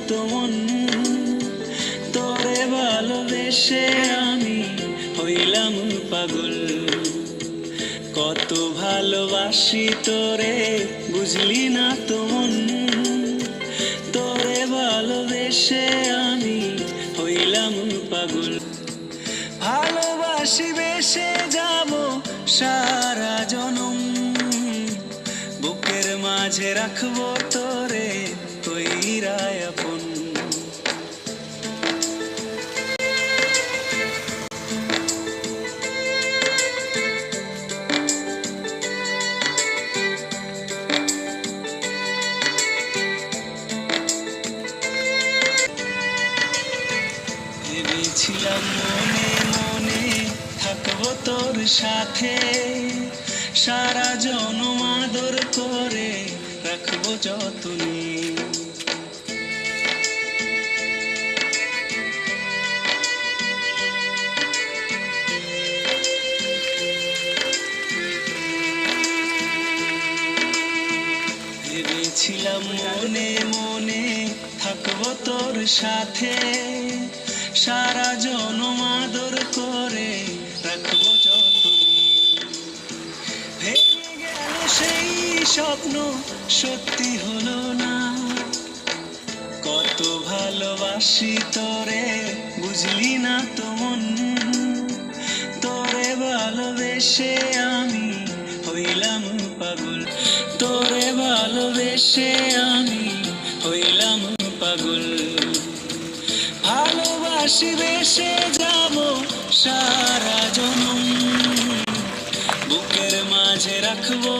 তো মন, তোরে ভালোবেসে আমি হইলাম পাগল। কত ভালোবাসি তোরে বুঝলি না তো মন, তোরে ভালোবেসে আমি হইলাম পাগল। ভালোবাসি বেসে যাব সারা জনম, বুকের মাঝে রাখবো তোরে কইরা আপন। ভেবেছিলাম মনে মনে থাকবো তোর সাথে, সারা জনম আদর করে রাখবো যতনে। ভেবেছিলাম মনে মনে থাকবো তোর সাথে, সারা জনম আদর করে রাখবো যতনে। ভেঙে গেল সেই স্বপ্ন সত্যি হলো না, কত ভালোবাসি তোরে বুঝলি না তো মন, তোরে ভালোবেসে আমি হইলাম পাগল। তোরে ভালোবেসে আমি হইলাম পাগল। ভালোবাসি বেসে যাব সারা জনম, বুকের মাঝে রাখবো